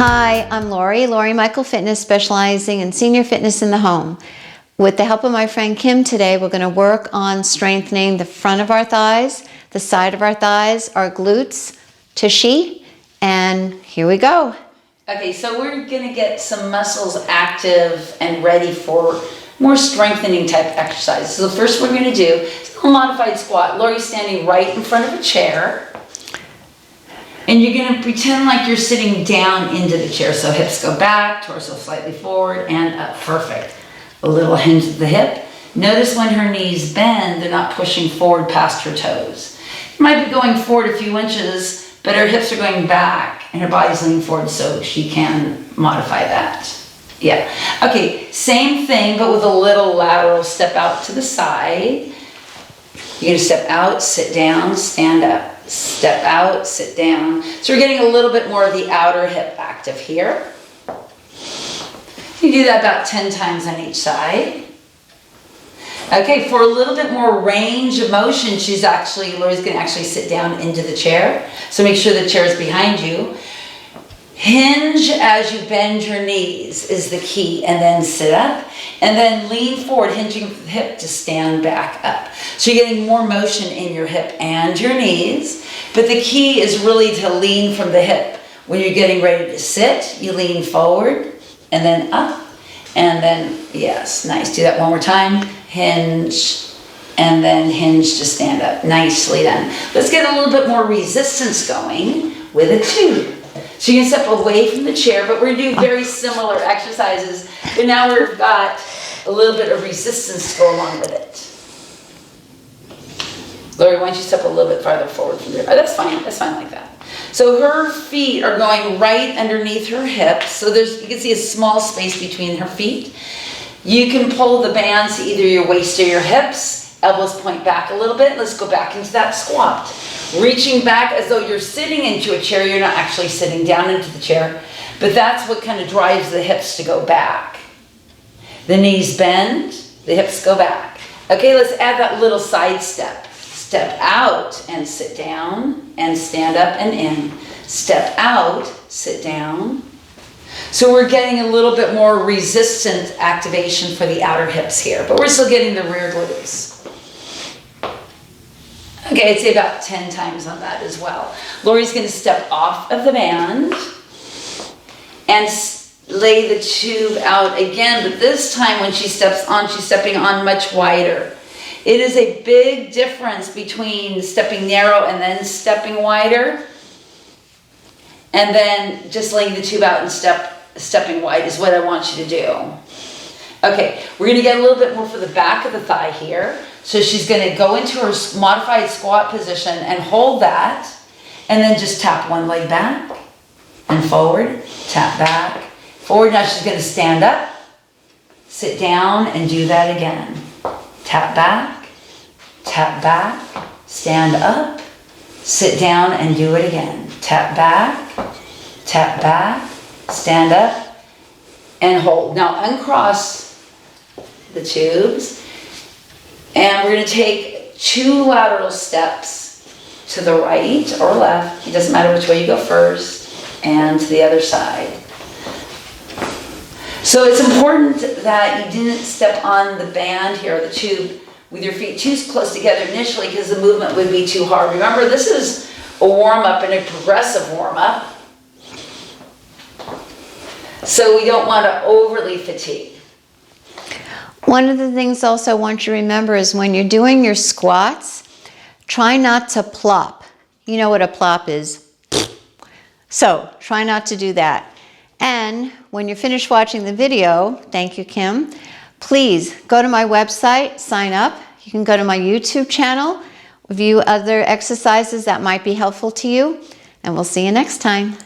Hi, I'm Lori Michael Fitness, specializing in senior fitness in the home. With the help of my friend Kim today, we're going to work on strengthening the front of our thighs, the side of our thighs, our glutes, tushy, and here we go. Okay, so we're going to get some muscles active and ready for more strengthening type exercises. So the first we're going to do is a modified squat. Lori's standing right in front of a chair. And you're going to pretend like you're sitting down into the chair. So hips go back, torso slightly forward and up. Perfect. A little hinge at the hip. Notice when her knees bend, they're not pushing forward past her toes. You might be going forward a few inches, but her hips are going back and her body's leaning forward so she can modify that. Yeah. Okay, same thing, but with a little lateral step out to the side. You're going to step out, sit down, stand up. Step out, sit down. So we're getting a little bit more of the outer hip active here. You do that about 10 times on each side. Okay, for a little bit more range of motion, Lori's going to actually sit down into the chair. So make sure the chair is behind you. Hinge as you bend your knees is the key, and then sit up, and then lean forward, hinging the hip to stand back up. So you're getting more motion in your hip and your knees, but the key is really to lean from the hip. When you're getting ready to sit, you lean forward, and then up, and then, yes, nice. Do that one more time. Hinge, and then hinge to stand up. Nicely done. Let's get a little bit more resistance going with a tube. So you can step away from the chair, but we're going to do very similar exercises. But now we've got a little bit of resistance to go along with it. Lori, why don't you step a little bit farther forward from there? Oh, that's fine like that. So her feet are going right underneath her hips. So you can see a small space between her feet. You can pull the bands to either your waist or your hips. Elbows point back a little bit. Let's go back into that squat. Reaching back as though you're sitting into a chair. You're not actually sitting down into the chair, but that's what kind of drives the hips to go back. The knees bend, the hips go back. Okay, let's add that little side step. Step out and sit down and stand up and in. Step out, sit down. So we're getting a little bit more resistant activation for the outer hips here, but we're still getting the rear glutes. Okay, I'd say about 10 times on that as well. Lori's going to step off of the band and lay the tube out again, but this time when she steps on, she's stepping on much wider. It is a big difference between stepping narrow and then stepping wider, and then just laying the tube out and stepping wide is what I want you to do. Okay, we're going to get a little bit more for the back of the thigh here. So she's going to go into her modified squat position and hold that, and then just tap one leg back and forward, tap back, forward. Now she's going to stand up, sit down, and do that again. Tap back, stand up, sit down, and do it again. Tap back, stand up, and hold. Now uncross the tubes. And we're going to take 2 lateral steps to the right or left. It doesn't matter which way you go first. And to the other side. So it's important that you didn't step on the band here, the tube, with your feet too close together initially because the movement would be too hard. Remember, this is a warm-up and a progressive warm-up. So we don't want to overly fatigue. One of the things also I want you to remember is when you're doing your squats, try not to plop. You know what a plop is. So try not to do that. And when you're finished watching the video, thank you, Kim, please go to my website, sign up. You can go to my YouTube channel, view other exercises that might be helpful to you, and we'll see you next time.